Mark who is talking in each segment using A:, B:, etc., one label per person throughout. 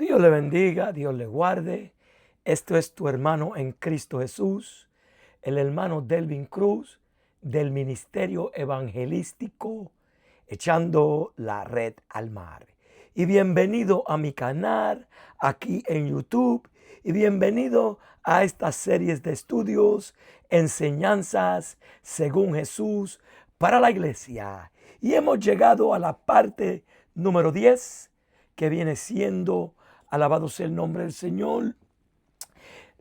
A: Dios le bendiga, Dios le guarde. Esto es tu hermano en Cristo Jesús, el hermano Delvin Cruz del Ministerio Evangelístico Echando la Red al Mar. Y bienvenido a mi canal aquí en YouTube y bienvenido a estas series de estudios, enseñanzas según Jesús para la iglesia. Y hemos llegado a la parte número 10, que viene siendo, alabado sea el nombre del Señor,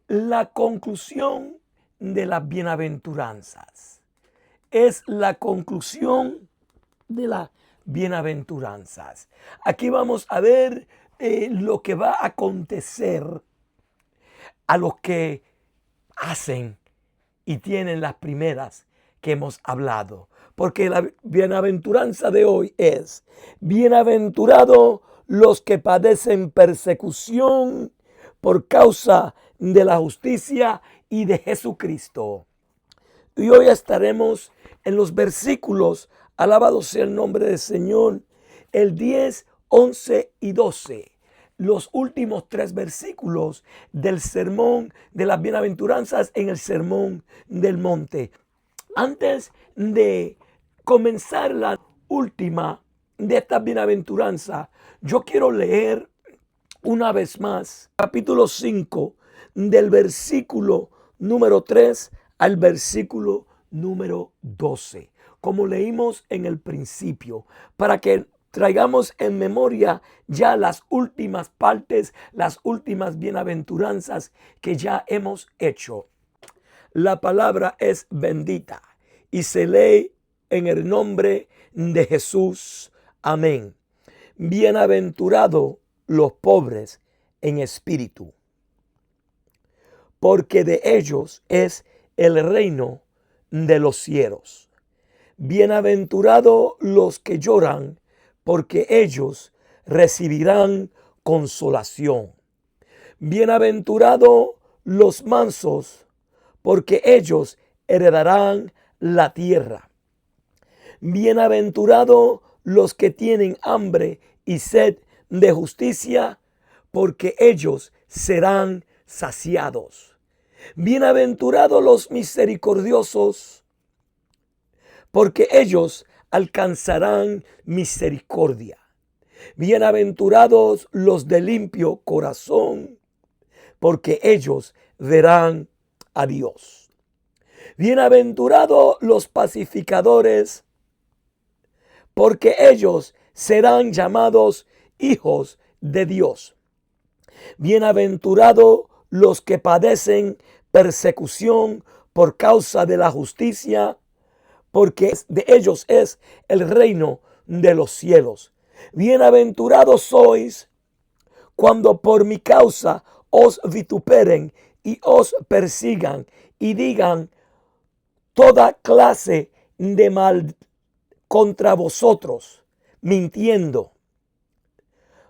A: la conclusión de las bienaventuranzas. Es la conclusión de las bienaventuranzas. Aquí vamos a ver lo que va a acontecer a los que hacen y tienen las primeras que hemos hablado. Porque la bienaventuranza de hoy es: bienaventurado los que padecen persecución por causa de la justicia y de Jesucristo. Y hoy estaremos en los versículos, alabado sea el nombre del Señor, el 10, 11 y 12. Los últimos 3 versículos del sermón de las bienaventuranzas en el sermón del monte. Antes de comenzar la última de estas bienaventuranzas, yo quiero leer una vez más capítulo 5 del versículo número 3 al versículo número 12, como leímos en el principio, para que traigamos en memoria ya las últimas partes, las últimas bienaventuranzas que ya hemos hecho. La palabra es bendita y se lee en el nombre de Jesús. Amén. Bienaventurados los pobres en espíritu, porque de ellos es el reino de los cielos. Bienaventurados los que lloran, porque ellos recibirán consolación. Bienaventurados los mansos, porque ellos heredarán la tierra. Bienaventurados los que tienen hambre y sed de justicia, porque ellos serán saciados. Bienaventurados los misericordiosos, porque ellos alcanzarán misericordia. Bienaventurados los de limpio corazón, porque ellos verán a Dios. Bienaventurados los pacificadores, porque ellos serán llamados hijos de Dios. Bienaventurados los que padecen persecución por causa de la justicia, porque de ellos es el reino de los cielos. Bienaventurados sois cuando por mi causa os vituperen y os persigan y digan toda clase de mal contra vosotros, mintiendo.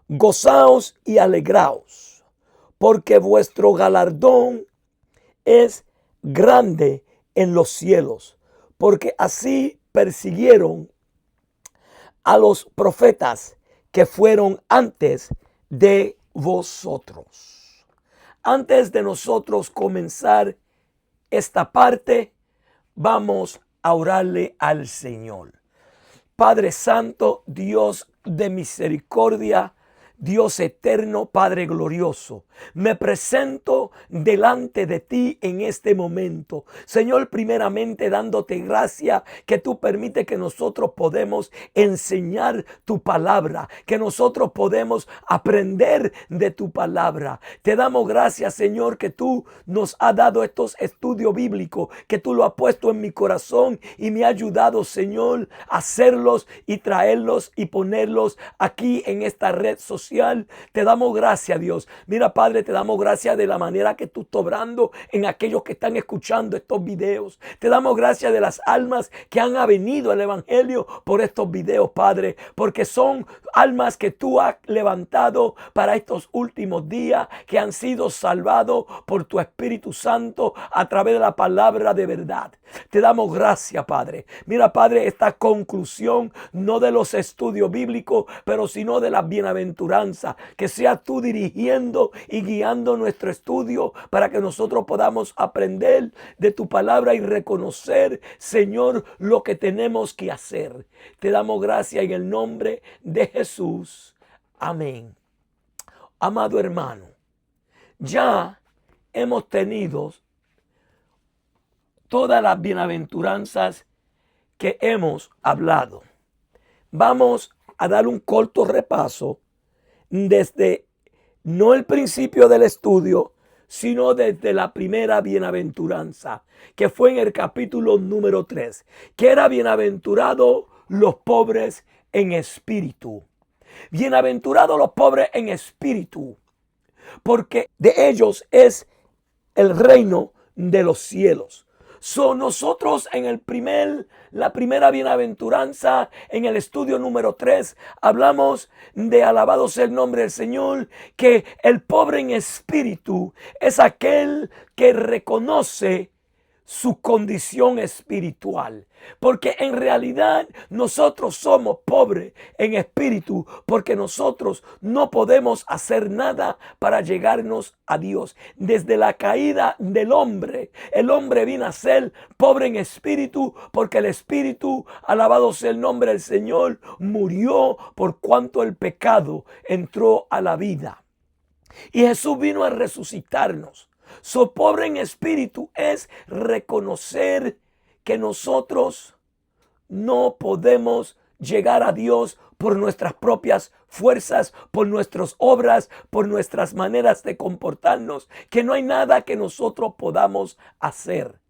A: Gozaos y alegraos, porque vuestro galardón es grande en los cielos, porque así persiguieron a los profetas que fueron antes de vosotros. Antes de nosotros comenzar esta parte, vamos a orarle al Señor. Padre Santo, Dios de misericordia, Dios eterno, Padre glorioso, me presento delante de ti en este momento. Señor, primeramente dándote gracia que tú permites que nosotros podemos enseñar tu palabra, que nosotros podemos aprender de tu palabra. Te damos gracias, Señor, que tú nos has dado estos estudios bíblicos, que tú lo has puesto en mi corazón y me ha ayudado, Señor, a hacerlos y traerlos y ponerlos aquí en esta red social. Te damos gracias, Dios. Mira, Padre, te damos gracias de la manera que tú estás obrando en aquellos que están escuchando estos videos. Te damos gracias de las almas que han venido al Evangelio por estos videos, Padre, porque son almas que tú has levantado para estos últimos días, que han sido salvados por tu Espíritu Santo a través de la palabra de verdad. Te damos gracias, Padre. Mira, Padre, esta conclusión no de los estudios bíblicos, pero sino de las bienaventuranzas bienaventuranza, que sea tú dirigiendo y guiando nuestro estudio para que nosotros podamos aprender de tu palabra y reconocer, Señor, lo que tenemos que hacer. Te damos gracias en el nombre de Jesús. Amén. Amado hermano, ya hemos tenido todas las bienaventuranzas que hemos hablado. Vamos a dar un corto repaso desde no el principio del estudio, sino desde la primera bienaventuranza, que fue en el capítulo número 3, que era bienaventurados los pobres en espíritu. Bienaventurados los pobres en espíritu, porque de ellos es el reino de los cielos. Nosotros en la primera bienaventuranza, en el estudio número 3, hablamos de alabado sea el nombre del Señor, que el pobre en espíritu es aquel que reconoce su condición espiritual. Porque en realidad nosotros somos pobres en espíritu, porque nosotros no podemos hacer nada para llegarnos a Dios. Desde la caída del hombre, el hombre vino a ser pobre en espíritu, porque el espíritu, alabado sea el nombre del Señor, murió por cuanto el pecado entró a la vida. Y Jesús vino a resucitarnos. Pobre en espíritu es reconocer que nosotros no podemos llegar a Dios por nuestras propias fuerzas, por nuestras obras, por nuestras maneras de comportarnos, que no hay nada que nosotros podamos hacer.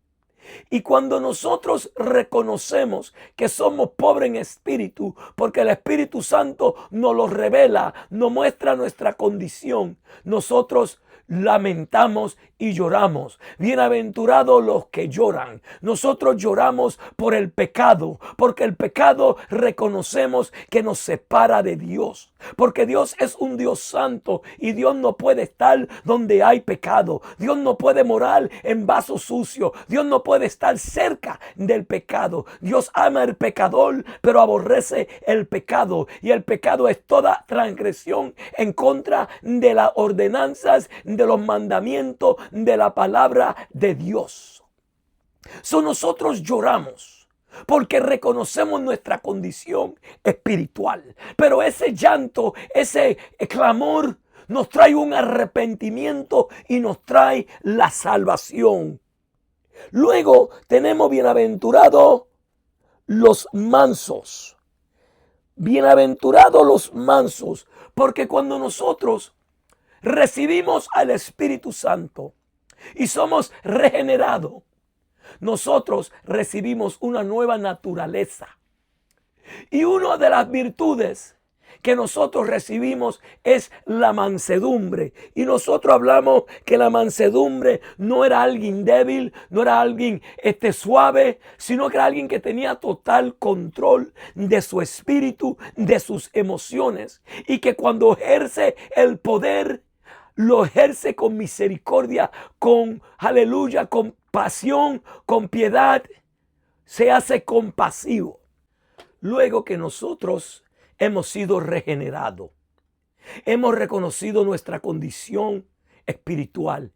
A: Y cuando nosotros reconocemos que somos pobres en espíritu, porque el Espíritu Santo nos lo revela, nos muestra nuestra condición, nosotros lamentamos y lloramos. Bienaventurados los que lloran. Nosotros lloramos por el pecado, porque el pecado reconocemos que nos separa de Dios, porque Dios es un Dios santo y Dios no puede estar donde hay pecado. Dios no puede morar en vaso sucio. Dios no puede estar cerca del pecado. Dios ama al pecador, pero aborrece el pecado, y el pecado es toda transgresión en contra de las ordenanzas, de los mandamientos de la palabra de Dios. Nosotros lloramos porque reconocemos nuestra condición espiritual, pero ese llanto, ese clamor nos trae un arrepentimiento y nos trae la salvación. Luego tenemos bienaventurados los mansos. Bienaventurados los mansos, porque cuando nosotros recibimos al Espíritu Santo y somos regenerados, nosotros recibimos una nueva naturaleza. Y una de las virtudes que nosotros recibimos es la mansedumbre. Y nosotros hablamos que la mansedumbre no era alguien débil, no era alguien suave, sino que era alguien que tenía total control de su espíritu, de sus emociones. Y que cuando ejerce el poder, lo ejerce con misericordia, con aleluya, con pasión, con piedad. Se hace compasivo. Luego que nosotros hemos sido regenerados, hemos reconocido nuestra condición espiritual,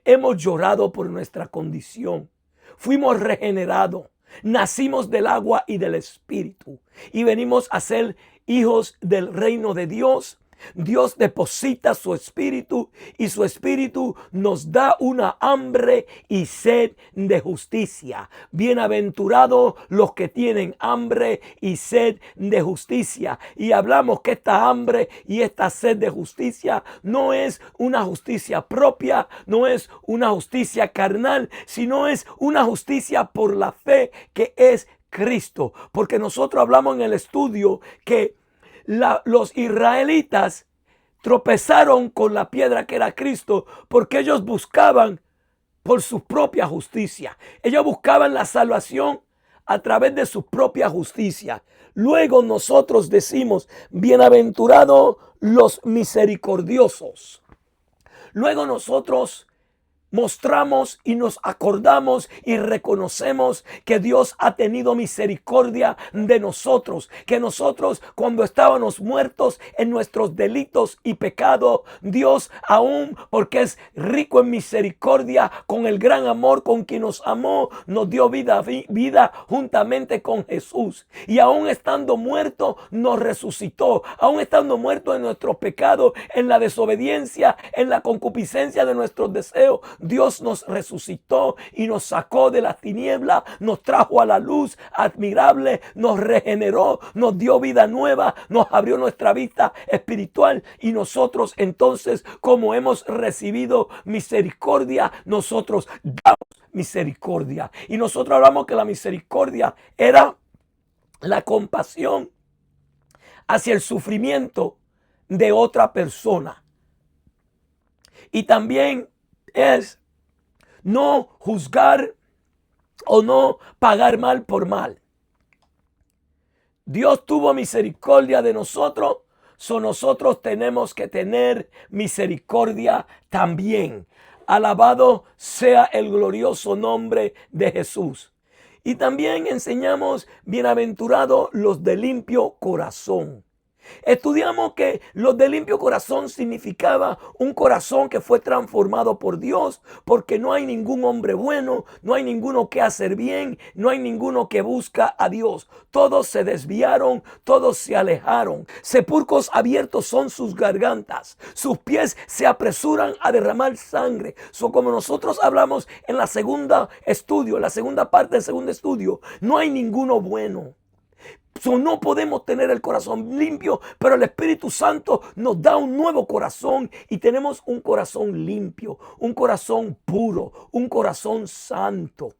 A: hemos llorado por nuestra condición, fuimos regenerados, nacimos del agua y del Espíritu y venimos a ser hijos del reino de Dios. Dios deposita su espíritu y su espíritu nos da una hambre y sed de justicia. Bienaventurados los que tienen hambre y sed de justicia. Y hablamos que esta hambre y esta sed de justicia no es una justicia propia, no es una justicia carnal, sino es una justicia por la fe que es Cristo. Porque nosotros hablamos en el estudio que los israelitas tropezaron con la piedra que era Cristo, porque ellos buscaban por su propia justicia. Ellos buscaban la salvación a través de su propia justicia. Luego nosotros decimos, bienaventurados los misericordiosos. Luego nosotros mostramos y nos acordamos y reconocemos que Dios ha tenido misericordia de nosotros, que nosotros cuando estábamos muertos en nuestros delitos y pecados, Dios aún porque es rico en misericordia, con el gran amor con quien nos amó, nos dio vida juntamente con Jesús, y aún estando muerto nos resucitó, aún estando muerto en nuestros pecados, en la desobediencia, en la concupiscencia de nuestros deseos, Dios nos resucitó y nos sacó de las tinieblas, nos trajo a la luz admirable, nos regeneró, nos dio vida nueva, nos abrió nuestra vista espiritual, y nosotros entonces, como hemos recibido misericordia, nosotros damos misericordia. Y nosotros hablamos que la misericordia era la compasión hacia el sufrimiento de otra persona. Y también es no juzgar o no pagar mal por mal. Dios tuvo misericordia de nosotros, nosotros tenemos que tener misericordia también. Alabado sea el glorioso nombre de Jesús. Y también enseñamos, bienaventurados los de limpio corazón. Estudiamos que los de limpio corazón significaba un corazón que fue transformado por Dios, porque no hay ningún hombre bueno, no hay ninguno que hacer bien, no hay ninguno que busca a Dios. Todos se desviaron, todos se alejaron. Sepulcros abiertos son sus gargantas, sus pies se apresuran a derramar sangre. Como nosotros hablamos en la segunda parte del segundo estudio, no hay ninguno bueno. No podemos tener el corazón limpio, pero el Espíritu Santo nos da un nuevo corazón y tenemos un corazón limpio, un corazón puro, un corazón santo.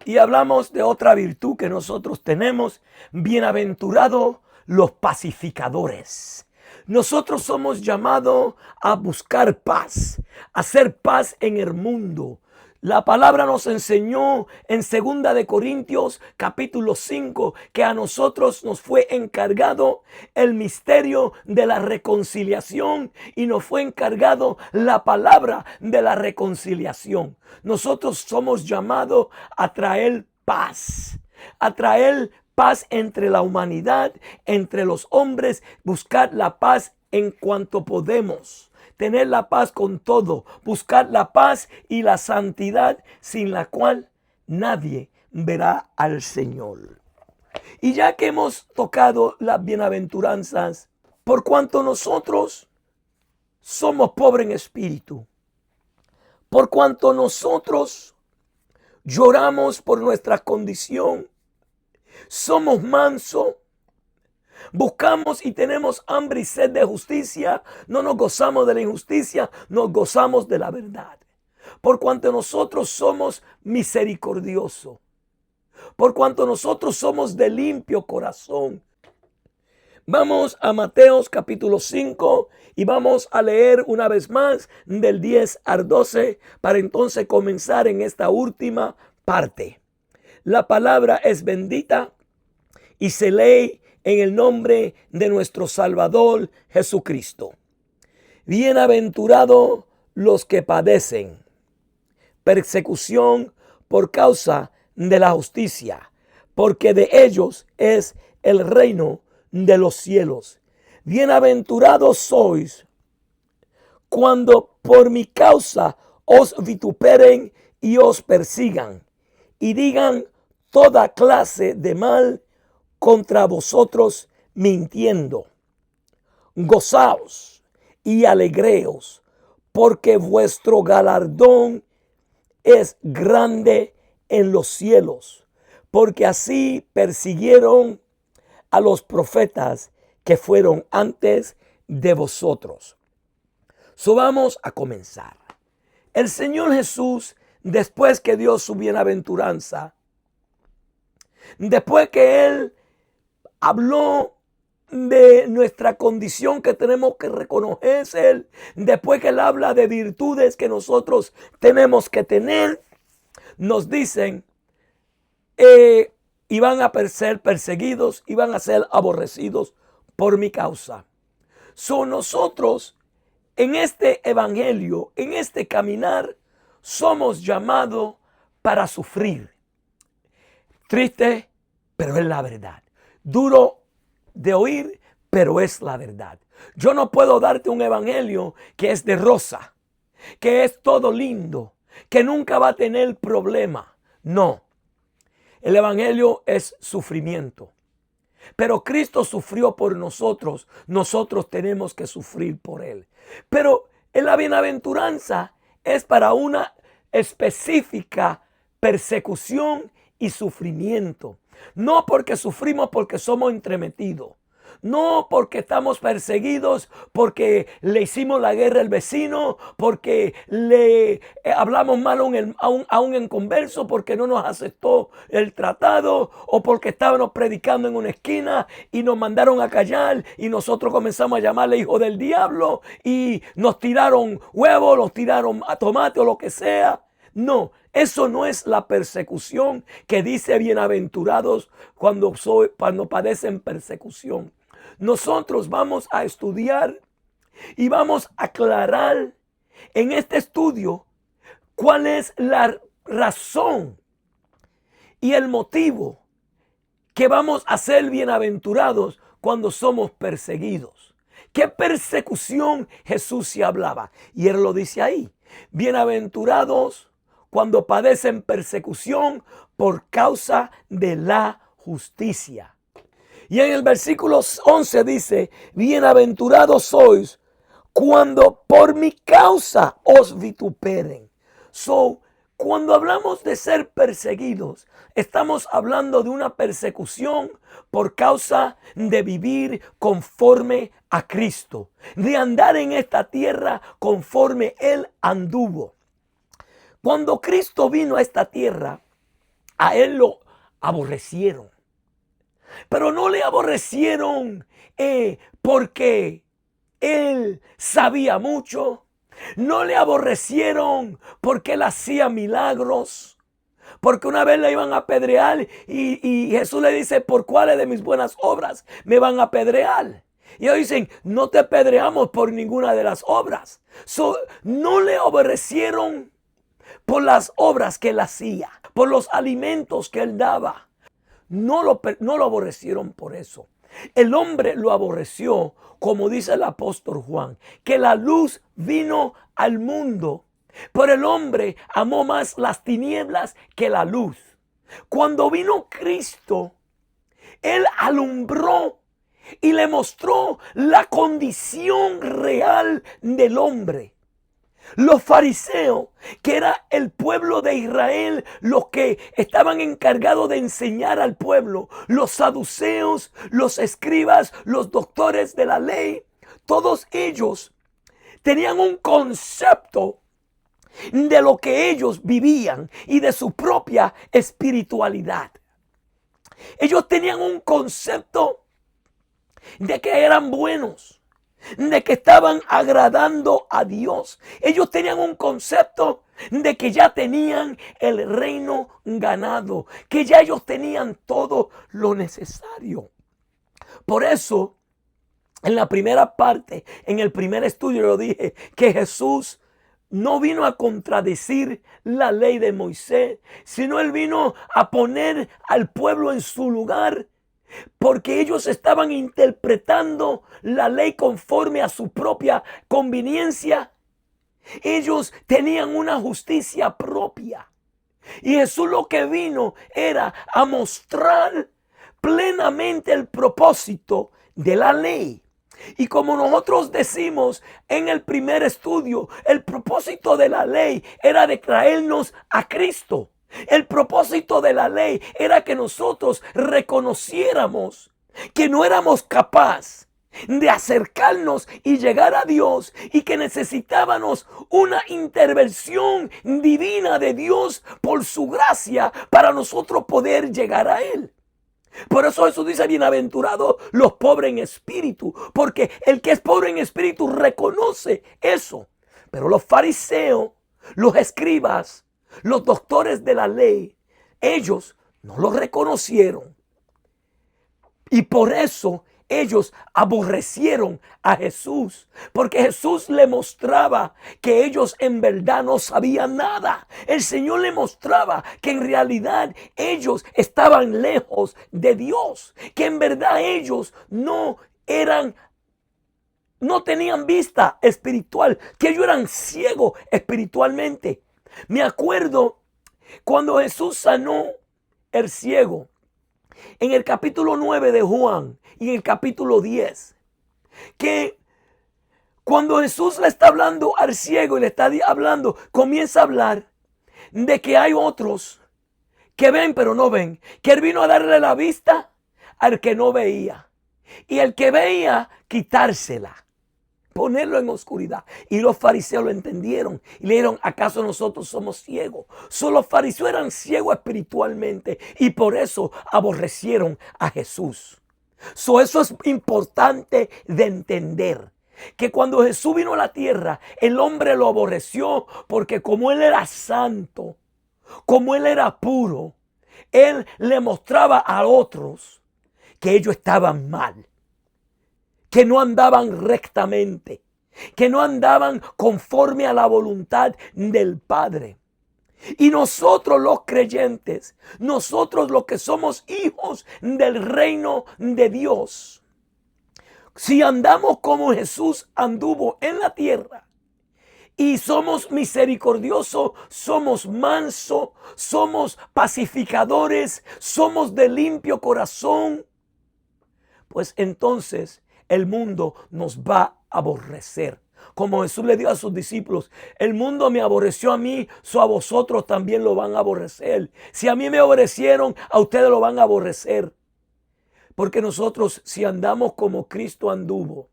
A: Y hablamos de otra virtud que nosotros tenemos: bienaventurados los pacificadores. Nosotros somos llamados a buscar paz, a hacer paz en el mundo. La palabra nos enseñó en 2 de Corintios capítulo 5 que a nosotros nos fue encargado el misterio de la reconciliación y nos fue encargado la palabra de la reconciliación. Nosotros somos llamados a traer paz, entre la humanidad, entre los hombres, buscar la paz en cuanto podemos. Tener la paz con todo, buscar la paz y la santidad, sin la cual nadie verá al Señor. Y ya que hemos tocado las bienaventuranzas, por cuanto nosotros somos pobres en espíritu, por cuanto nosotros lloramos por nuestra condición, somos mansos, buscamos y tenemos hambre y sed de justicia, no nos gozamos de la injusticia, nos gozamos de la verdad. Por cuanto nosotros somos misericordiosos, por cuanto nosotros somos de limpio corazón. Vamos a Mateos capítulo 5 y vamos a leer una vez más del 10 al 12 para entonces comenzar en esta última parte. La palabra es bendita y se lee en el nombre de nuestro Salvador Jesucristo. Bienaventurados los que padecen persecución por causa de la justicia, porque de ellos es el reino de los cielos. Bienaventurados sois cuando por mi causa os vituperen y os persigan y digan toda clase de mal contra vosotros mintiendo. Gozaos y alegreos, porque vuestro galardón es grande en los cielos, porque así persiguieron a los profetas que fueron antes de vosotros. Vamos a comenzar. El Señor Jesús, después que dio su bienaventuranza, después que Él habló de nuestra condición que tenemos que reconocer, después que Él habla de virtudes que nosotros tenemos que tener, nos dicen, y van a ser perseguidos y van a ser aborrecidos por mi causa. Nosotros en este evangelio, en este caminar, somos llamados para sufrir. Triste, pero es la verdad. Duro de oír, pero es la verdad. Yo no puedo darte un evangelio que es de rosa, que es todo lindo, que nunca va a tener problema. No. El evangelio es sufrimiento. Pero Cristo sufrió por nosotros. Nosotros tenemos que sufrir por Él. Pero en la bienaventuranza es para una específica persecución y sufrimiento. No porque sufrimos porque somos entremetidos. No porque estamos perseguidos, porque le hicimos la guerra al vecino, porque le hablamos mal a un inconverso, porque no nos aceptó el tratado, o porque estábamos predicando en una esquina y nos mandaron a callar y nosotros comenzamos a llamarle hijo del diablo y nos tiraron huevos, nos tiraron a tomate o lo que sea. No, eso no es la persecución que dice bienaventurados cuando padecen persecución. Nosotros vamos a estudiar y vamos a aclarar en este estudio cuál es la razón y el motivo que vamos a ser bienaventurados cuando somos perseguidos. ¿Qué persecución Jesús se hablaba? Y Él lo dice ahí. Bienaventurados cuando padecen persecución por causa de la justicia. Y en el versículo 11 dice, bienaventurados sois cuando por mi causa os vituperen. Cuando hablamos de ser perseguidos, estamos hablando de una persecución por causa de vivir conforme a Cristo, de andar en esta tierra conforme Él anduvo. Cuando Cristo vino a esta tierra, a Él lo aborrecieron. Pero no le aborrecieron porque Él sabía mucho. No le aborrecieron porque Él hacía milagros. Porque una vez le iban a apedrear y Jesús le dice, ¿por cuáles de mis buenas obras me van a apedrear? Y ellos dicen, no te apedreamos por ninguna de las obras. No le aborrecieron por las obras que Él hacía, por los alimentos que Él daba. No lo aborrecieron por eso. El hombre lo aborreció, como dice el apóstol Juan, que la luz vino al mundo, pero el hombre amó más las tinieblas que la luz. Cuando vino Cristo, Él alumbró y le mostró la condición real del hombre. Los fariseos, que era el pueblo de Israel, los que estaban encargados de enseñar al pueblo, los saduceos, los escribas, los doctores de la ley, todos ellos tenían un concepto de lo que ellos vivían y de su propia espiritualidad. Ellos tenían un concepto de que eran buenos, de que estaban agradando a Dios. Ellos tenían un concepto de que ya tenían el reino ganado, que ya ellos tenían todo lo necesario. Por eso, en la primera parte, en el primer estudio, yo dije que Jesús no vino a contradecir la ley de Moisés, sino Él vino a poner al pueblo en su lugar, porque ellos estaban interpretando la ley conforme a su propia conveniencia. Ellos tenían una justicia propia. Y Jesús lo que vino era a mostrar plenamente el propósito de la ley. Y como nosotros decimos en el primer estudio, el propósito de la ley era de traernos a Cristo. El propósito de la ley era que nosotros reconociéramos que no éramos capaces de acercarnos y llegar a Dios y que necesitábamos una intervención divina de Dios por su gracia para nosotros poder llegar a Él. Por eso Jesús dice, bienaventurados los pobres en espíritu, porque el que es pobre en espíritu reconoce eso. Pero los fariseos, los escribas, los doctores de la ley, ellos no lo reconocieron. Y por eso ellos aborrecieron a Jesús, porque Jesús le mostraba que ellos en verdad no sabían nada. El Señor le mostraba que en realidad ellos estaban lejos de Dios, que en verdad ellos no tenían vista espiritual, que ellos eran ciegos espiritualmente. Me acuerdo cuando Jesús sanó el ciego en el capítulo 9 de Juan y en el capítulo 10, que cuando Jesús le está hablando al ciego y le está hablando, comienza a hablar de que hay otros que ven pero no ven, que Él vino a darle la vista al que no veía y el que veía quitársela, ponerlo en oscuridad. Y los fariseos lo entendieron y le dijeron: ¿acaso nosotros somos ciegos? Los fariseos eran ciegos espiritualmente y por eso aborrecieron a Jesús. Eso es importante de entender, que cuando Jesús vino a la tierra, el hombre lo aborreció porque como Él era santo, como Él era puro, Él le mostraba a otros que ellos estaban mal, que no andaban rectamente, que no andaban conforme a la voluntad del Padre. Y nosotros los creyentes, nosotros los que somos hijos del reino de Dios, si andamos como Jesús anduvo en la tierra, y somos misericordiosos, somos mansos, somos pacificadores, somos de limpio corazón, pues entonces el mundo nos va a aborrecer. Como Jesús le dijo a sus discípulos: el mundo me aborreció a mí, a vosotros también lo van a aborrecer. Si a mí me aborrecieron, a ustedes lo van a aborrecer. Porque nosotros, si andamos como Cristo anduvo,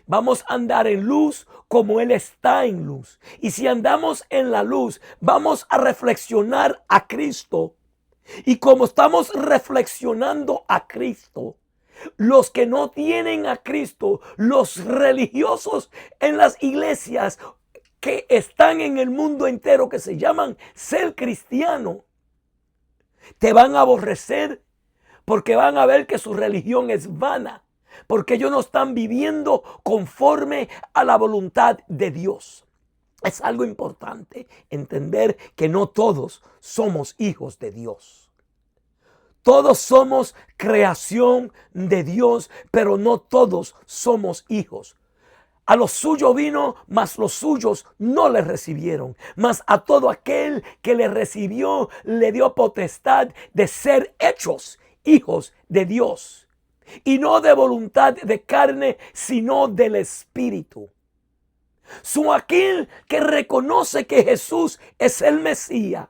A: vamos a andar en luz como Él está en luz. Y si andamos en la luz, vamos a reflexionar a Cristo. Y como estamos reflexionando a Cristo, los que no tienen a Cristo, los religiosos en las iglesias que están en el mundo entero, que se llaman ser cristiano, te van a aborrecer porque van a ver que su religión es vana, porque ellos no están viviendo conforme a la voluntad de Dios. Es algo importante entender que no todos somos hijos de Dios. Todos somos creación de Dios, pero no todos somos hijos. A los suyos vino, mas los suyos no le recibieron. Mas a todo aquel que le recibió, le dio potestad de ser hechos hijos de Dios. Y no de voluntad de carne, sino del Espíritu. Aquel que reconoce que Jesús es el Mesías,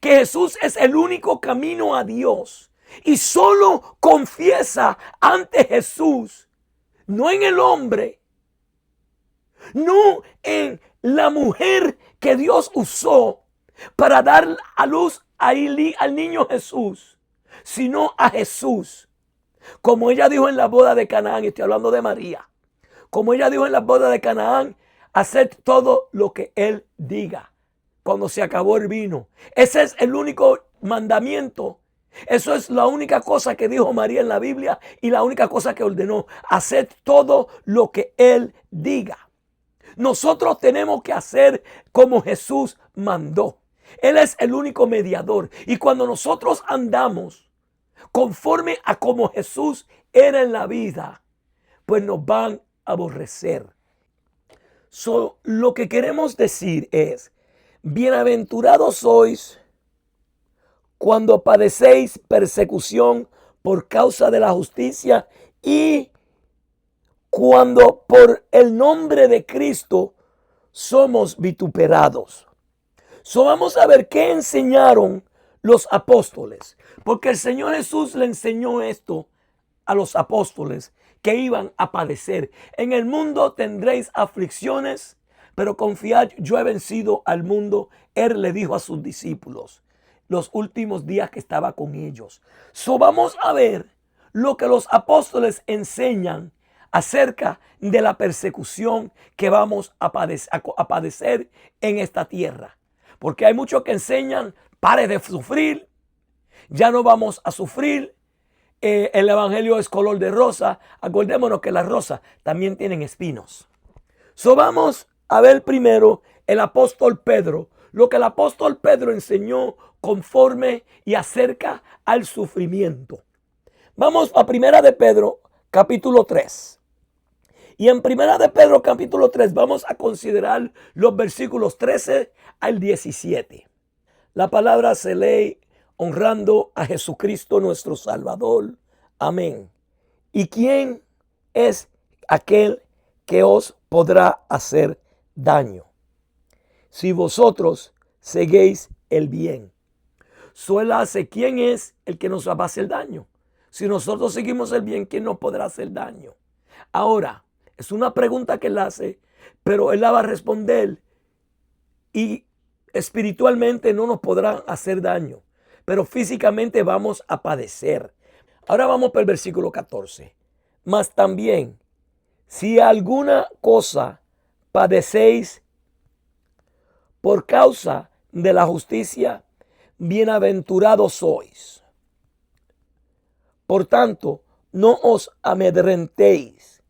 A: que Jesús es el único camino a Dios, y solo confiesa ante Jesús, no en el hombre, no en la mujer que Dios usó para dar a luz al niño Jesús, sino a Jesús. Como ella dijo en la boda de Canaán, y estoy hablando de María, como ella dijo en la boda de Canaán: haced todo lo que Él diga. Cuando se acabó el vino, ese es el único mandamiento. Eso es la única cosa que dijo María en la Biblia y la única cosa que ordenó: haced todo lo que Él diga. Nosotros tenemos que hacer como Jesús mandó. Él es el único mediador. Y cuando nosotros andamos conforme a como Jesús era en la vida, pues nos van a aborrecer. Lo que queremos decir es: bienaventurados sois cuando padecéis persecución por causa de la justicia, y cuando por el nombre de Cristo somos vituperados. Vamos a ver qué enseñaron los apóstoles, porque el Señor Jesús le enseñó esto a los apóstoles, que iban a padecer. En el mundo tendréis aflicciones, pero confiad, yo he vencido al mundo. Él le dijo a sus discípulos los últimos días que estaba con ellos. Vamos a ver lo que los apóstoles enseñan acerca de la persecución que vamos a padecer en esta tierra. Porque hay muchos que enseñan: pare de sufrir, ya no vamos a sufrir, el evangelio es color de rosa. Acordémonos que las rosas también tienen espinos. Vamos a ver primero el apóstol Pedro, lo que el apóstol Pedro enseñó conforme y acerca al sufrimiento. Vamos a Primera de Pedro, capítulo 3. Y en Primera de Pedro, capítulo 3, vamos a considerar los versículos 13 al 17. La palabra se lee honrando a Jesucristo nuestro Salvador. Amén. ¿Y quién es aquel que os podrá hacer daño si vosotros seguís el bien? ¿Quién es el que nos va a hacer daño? Si nosotros seguimos el bien, ¿quién nos podrá hacer daño? Ahora, es una pregunta que él hace, pero él la va a responder y espiritualmente no nos podrán hacer daño, pero físicamente vamos a padecer. Ahora vamos para el versículo 14. Mas también, si alguna cosa padecéis por causa de la justicia, bienaventurados sois. Por tanto, no os amedrentéis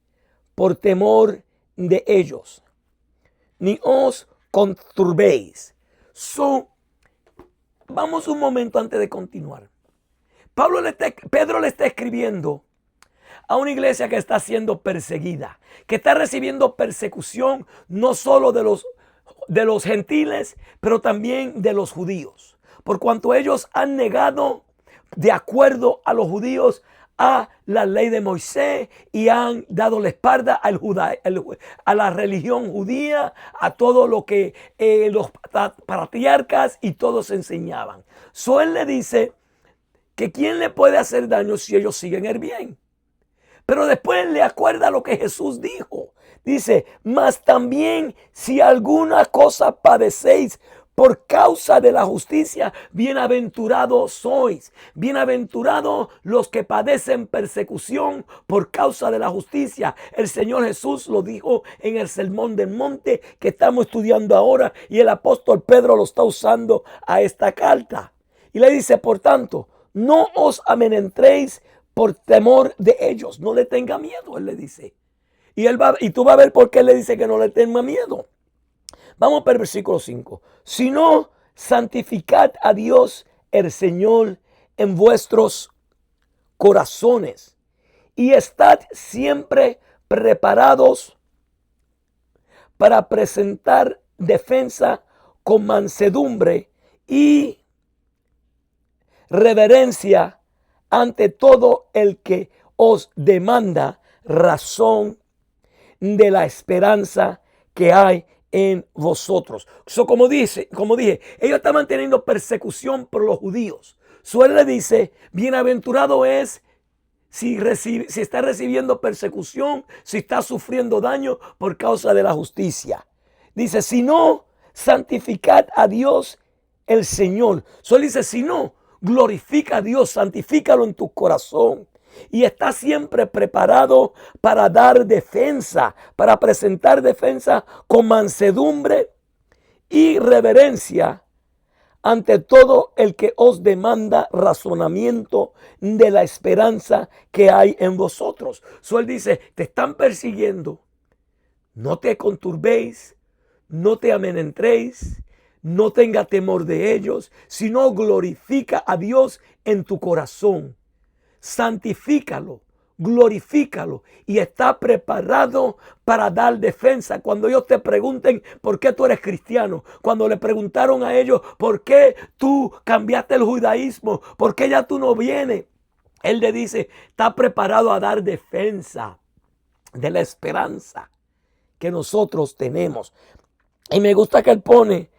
A: por temor de ellos, ni os conturbéis. Vamos un momento antes de continuar. Pedro le está escribiendo a una iglesia que está siendo perseguida, que está recibiendo persecución no solo de los gentiles, pero también de los judíos, por cuanto ellos han negado, de acuerdo a los judíos, a la ley de Moisés y han dado la espalda a la religión judía, a todo lo que los patriarcas y todos enseñaban. Él le dice que quién le puede hacer daño si ellos siguen el bien. Pero después le acuerda lo que Jesús dijo. Dice, mas también si alguna cosa padecéis por causa de la justicia, bienaventurados sois. Bienaventurados los que padecen persecución por causa de la justicia. El Señor Jesús lo dijo en el Sermón del Monte que estamos estudiando ahora y el apóstol Pedro lo está usando a esta carta. Y le dice, por tanto, no os amedrentéis por temor de ellos. No le tenga miedo, él le dice. Y tú vas a ver por qué él le dice que no le tenga miedo. Vamos para el versículo 5. Sino santificad a Dios el Señor en vuestros corazones y estad siempre preparados para presentar defensa con mansedumbre y reverencia ante todo el que os demanda razón de la esperanza que hay en vosotros. Como dije, ellos estaban teniendo persecución por los judíos. Él le dice, bienaventurado es si está recibiendo persecución, si está sufriendo daño por causa de la justicia. Dice, si no, santificad a Dios el Señor. Él dice, si no, glorifica a Dios, santifícalo en tu corazón. Y está siempre preparado para dar defensa, para presentar defensa con mansedumbre y reverencia ante todo el que os demanda razonamiento de la esperanza que hay en vosotros. Él dice, te están persiguiendo, no te conturbéis, no te amedrentéis, no tenga temor de ellos, sino glorifica a Dios en tu corazón. Santifícalo, glorifícalo y está preparado para dar defensa. Cuando ellos te pregunten por qué tú eres cristiano, cuando le preguntaron a ellos por qué tú cambiaste el judaísmo, por qué ya tú no vienes, él le dice, está preparado a dar defensa de la esperanza que nosotros tenemos. Y me gusta que él pone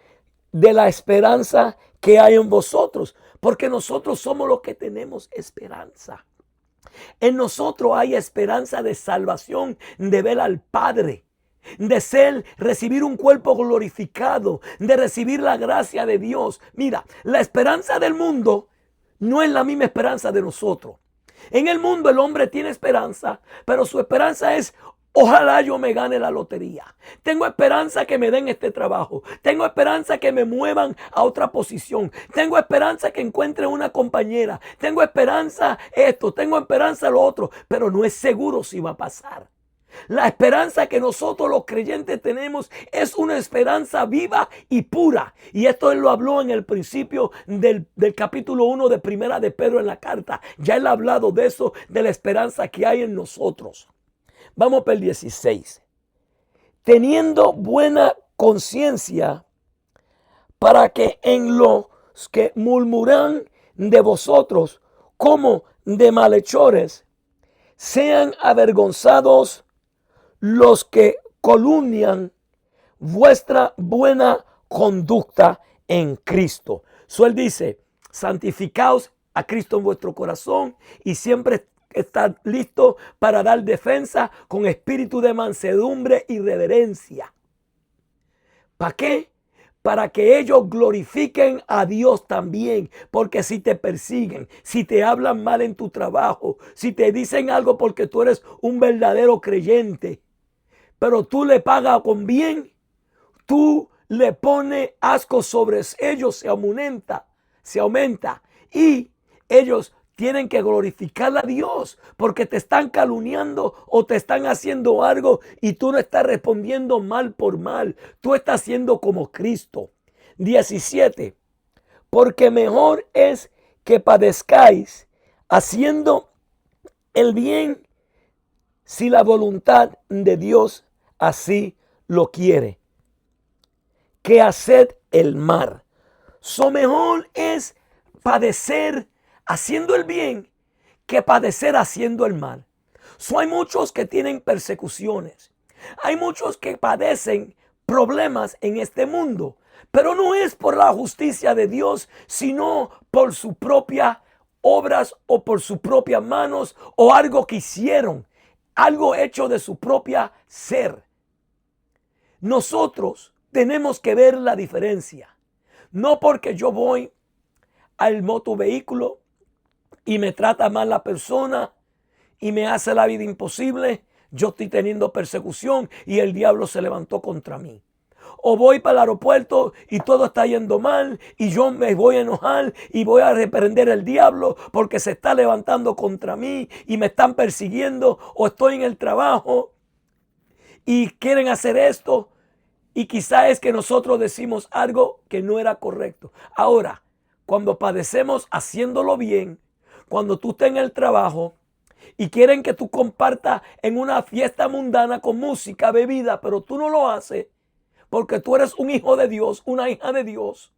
A: de la esperanza que hay en vosotros, porque nosotros somos los que tenemos esperanza. En nosotros hay esperanza de salvación, de ver al Padre, de recibir un cuerpo glorificado, de recibir la gracia de Dios. Mira, la esperanza del mundo no es la misma esperanza de nosotros. En el mundo el hombre tiene esperanza, pero su esperanza es Ojalá yo me gane la lotería. Tengo esperanza que me den este trabajo. Tengo esperanza que me muevan a otra posición. Tengo esperanza que encuentre una compañera. Tengo esperanza esto, tengo esperanza lo otro. Pero no es seguro si va a pasar. La esperanza que nosotros los creyentes tenemos es una esperanza viva y pura. Y esto él lo habló en el principio del capítulo 1 de Primera de Pedro en la carta. Ya él ha hablado de eso, de la esperanza que hay en nosotros. Vamos para el 16. Teniendo buena conciencia para que en los que murmuran de vosotros como de malhechores sean avergonzados los que calumnian vuestra buena conducta en Cristo. Él dice, santificaos a Cristo en vuestro corazón y siempre estar listo para dar defensa con espíritu de mansedumbre y reverencia. ¿Para qué? Para que ellos glorifiquen a Dios también. Porque si te persiguen, si te hablan mal en tu trabajo, si te dicen algo porque tú eres un verdadero creyente, pero tú le pagas con bien, tú le pones asco sobre ellos, se aumenta y ellos tienen que glorificar a Dios porque te están calumniando o te están haciendo algo y tú no estás respondiendo mal por mal. Tú estás siendo como Cristo. 17. Porque mejor es que padezcáis haciendo el bien si la voluntad de Dios así lo quiere, que hacer el mal. Mejor es padecer haciendo el bien que padecer haciendo el mal. Hay muchos que tienen persecuciones. Hay muchos que padecen problemas en este mundo. Pero no es por la justicia de Dios, sino por sus propias obras o por sus propias manos o algo que hicieron. Algo hecho de su propia ser. Nosotros tenemos que ver la diferencia. No porque yo voy al motovehículo y me trata mal la persona y me hace la vida imposible, yo estoy teniendo persecución y el diablo se levantó contra mí. O voy para el aeropuerto y todo está yendo mal y yo me voy a enojar y voy a reprender al diablo porque se está levantando contra mí y me están persiguiendo. O estoy en el trabajo y quieren hacer esto y quizá es que nosotros decimos algo que no era correcto. Ahora, cuando padecemos haciéndolo bien, cuando tú estás en el trabajo y quieren que tú compartas en una fiesta mundana con música, bebida, pero tú no lo haces porque tú eres un hijo de Dios, una hija de Dios.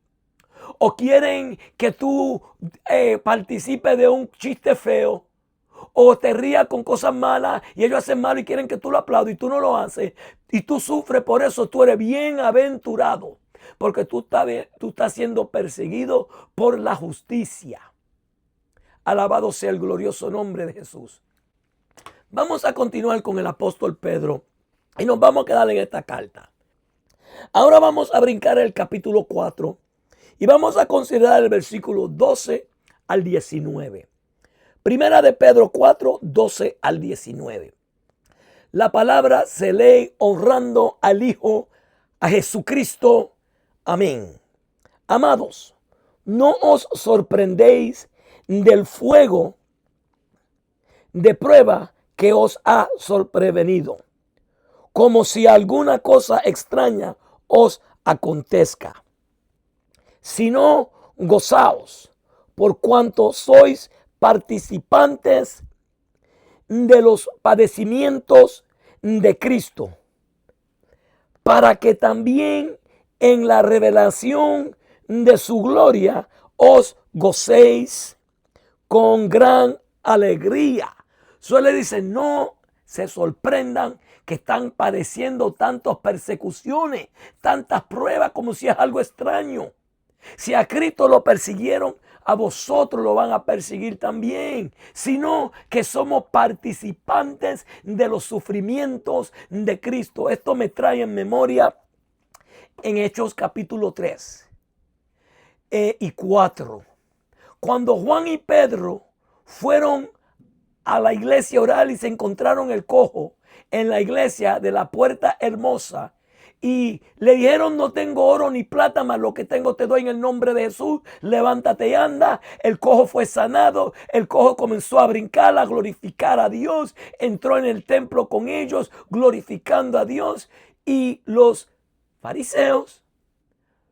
A: O quieren que tú participes de un chiste feo. O te rías con cosas malas y ellos hacen malo y quieren que tú lo aplaudes y tú no lo haces. Y tú sufres por eso, tú eres bienaventurado. Porque tú estás siendo perseguido por la justicia. Alabado sea el glorioso nombre de Jesús. Vamos a continuar con el apóstol Pedro y nos vamos a quedar en esta carta. Ahora vamos a brincar el capítulo 4 y vamos a considerar el versículo 12 al 19. Primera de Pedro 4, 12 al 19. La palabra se lee honrando al Hijo, a Jesucristo. Amén. Amados, no os sorprendéis del fuego de prueba que os ha sobrevenido, como si alguna cosa extraña os acontezca, sino gozaos por cuanto sois participantes de los padecimientos de Cristo, para que también en la revelación de su gloria os gocéis con gran alegría. Suele decir, no se sorprendan que están padeciendo tantas persecuciones, tantas pruebas como si es algo extraño. Si a Cristo lo persiguieron, a vosotros lo van a perseguir también, sino que somos participantes de los sufrimientos de Cristo. Esto me trae en memoria en Hechos capítulo 3 y 4. Cuando Juan y Pedro fueron a la iglesia a orar y se encontraron el cojo, en la iglesia de la Puerta Hermosa y le dijeron: no tengo oro ni plata, mas lo que tengo te doy en el nombre de Jesús, levántate y anda. El cojo fue sanado, el cojo comenzó a brincar, a glorificar a Dios, entró en el templo con ellos glorificando a Dios. Y los fariseos,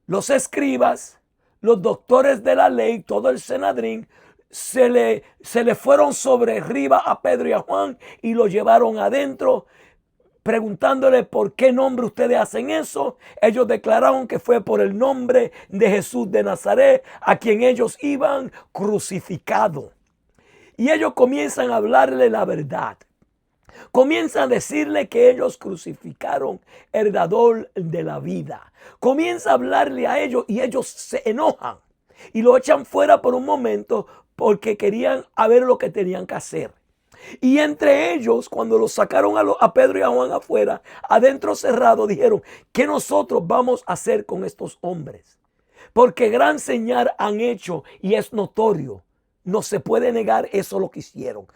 A: los escribas, los doctores de la ley, todo el Sanedrín, se le fueron sobre arriba a Pedro y a Juan y lo llevaron adentro, preguntándole: ¿por qué nombre ustedes hacen eso? Ellos declararon que fue por el nombre de Jesús de Nazaret, a quien ellos iban crucificado. Y ellos comienzan a hablarle la verdad. Comienzan a decirle que ellos crucificaron el dador de la vida. Comienza a hablarle a ellos y ellos se enojan y lo echan fuera por un momento porque querían ver lo que tenían que hacer. Y entre ellos, cuando los sacaron a Pedro y a Juan afuera, adentro cerrado, dijeron: ¿qué nosotros vamos a hacer con estos hombres? Porque gran señal han hecho y es notorio. No se puede negar eso lo que hicieron.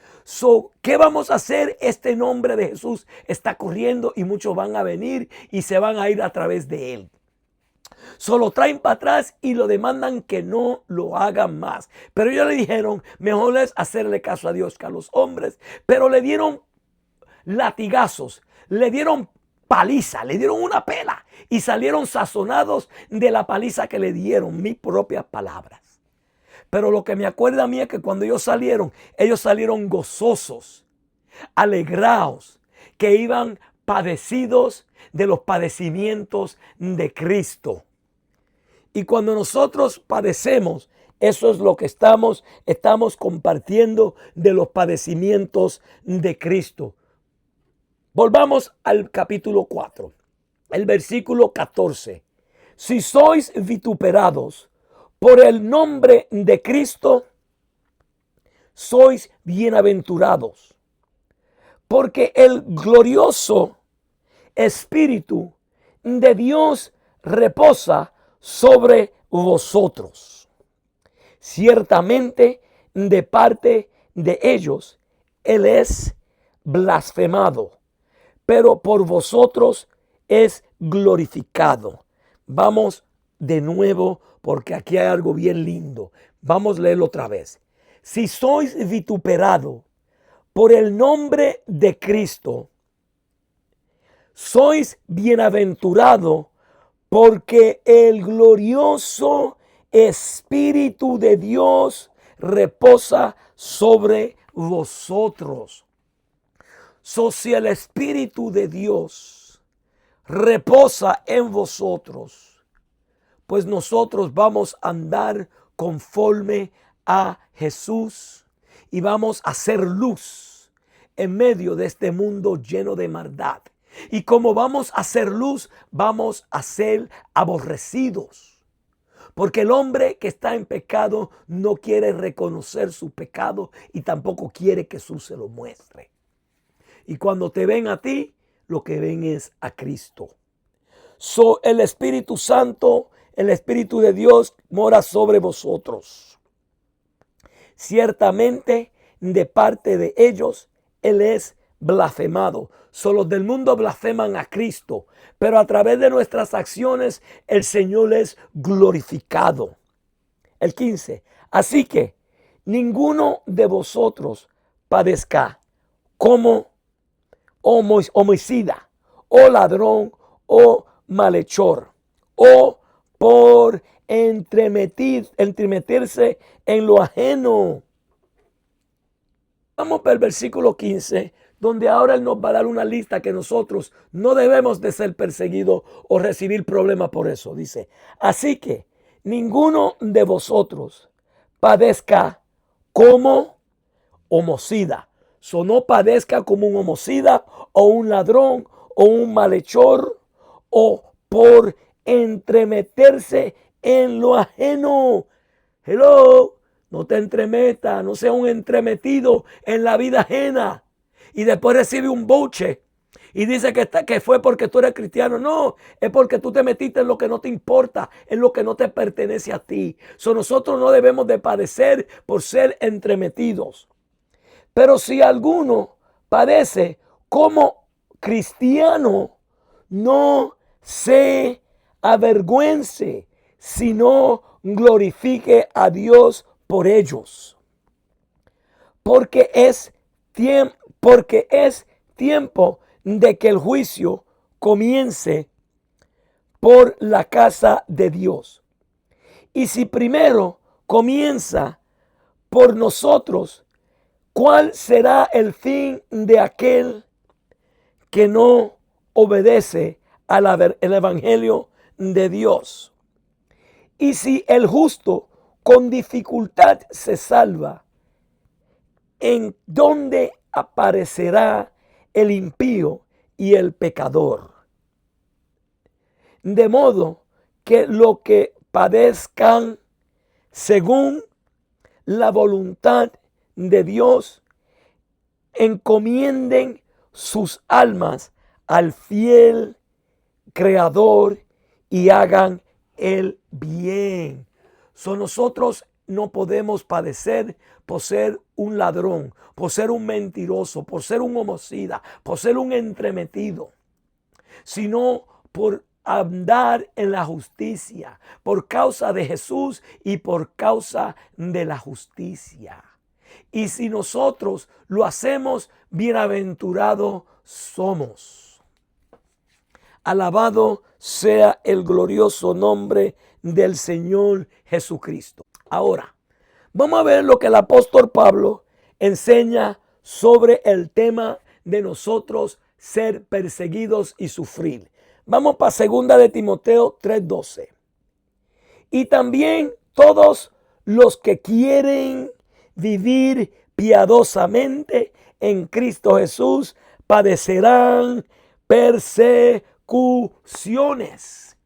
A: ¿Qué vamos a hacer? Este nombre de Jesús está corriendo y muchos van a venir y se van a ir a través de él. Solo traen para atrás y lo demandan que no lo hagan más. Pero ellos le dijeron: mejor es hacerle caso a Dios que a los hombres. Pero le dieron latigazos, le dieron paliza, le dieron una pela y salieron sazonados de la paliza que le dieron, mis propias palabras. Pero lo que me acuerda a mí es que cuando ellos salieron gozosos, alegrados, que iban padecidos de los padecimientos de Cristo. Y cuando nosotros padecemos, eso es lo que estamos compartiendo de los padecimientos de Cristo. Volvamos al capítulo 4, el versículo 14. Si sois vituperados por el nombre de Cristo, sois bienaventurados, porque el glorioso Espíritu de Dios reposa sobre vosotros. Ciertamente, de parte de ellos, Él es blasfemado, pero por vosotros es glorificado. Vamos de nuevo, porque aquí hay algo bien lindo. Vamos a leerlo otra vez. Si sois vituperado por el nombre de Cristo, sois bienaventurado, porque el glorioso Espíritu de Dios reposa sobre vosotros. Si el Espíritu de Dios reposa en vosotros, pues nosotros vamos a andar conforme a Jesús y vamos a hacer luz en medio de este mundo lleno de maldad. Y como vamos a hacer luz, vamos a ser aborrecidos. Porque el hombre que está en pecado no quiere reconocer su pecado y tampoco quiere que Jesús se lo muestre. Y cuando te ven a ti, lo que ven es a Cristo. El Espíritu Santo, el Espíritu de Dios mora sobre vosotros. Ciertamente, de parte de ellos, Él es blasfemado. Los del mundo blasfeman a Cristo, pero a través de nuestras acciones el Señor es glorificado. El 15. Así que ninguno de vosotros padezca como homicida, o ladrón, o malhechor, o por entremeterse en lo ajeno. Vamos para el versículo 15, donde ahora Él nos va a dar una lista que nosotros no debemos de ser perseguidos o recibir problemas por eso. Dice: así que ninguno de vosotros padezca como homicida. No padezca como un homicida o un ladrón o un malhechor o por entremeterse en lo ajeno. Hello, no te entremetas, no seas un entremetido en la vida ajena. Y después recibe un buche y dice que fue porque tú eres cristiano. No, es porque tú te metiste en lo que no te importa, en lo que no te pertenece a ti. Nosotros no debemos de padecer por ser entremetidos. Pero si alguno padece como cristiano no se avergüence, sino glorifique a Dios por ellos. Porque es tiempo de que el juicio comience por la casa de Dios. Y si primero comienza por nosotros, ¿cuál será el fin de aquel que no obedece al evangelio de Dios? Y si el justo con dificultad se salva, ¿en dónde aparecerá el impío y el pecador? De modo que lo que padezcan según la voluntad de Dios, encomienden sus almas al fiel Creador y hagan el bien. Nosotros no podemos padecer por ser un ladrón, por ser un mentiroso, por ser un homicida, por ser un entremetido, sino por andar en la justicia, por causa de Jesús y por causa de la justicia. Y si nosotros lo hacemos, bienaventurados somos. Alabado sea el glorioso nombre del Señor Jesucristo. Ahora, vamos a ver lo que el apóstol Pablo enseña sobre el tema de nosotros ser perseguidos y sufrir. Vamos para 2 de Timoteo 3:12. Y también todos los que quieren vivir piadosamente en Cristo Jesús padecerán persecuciones.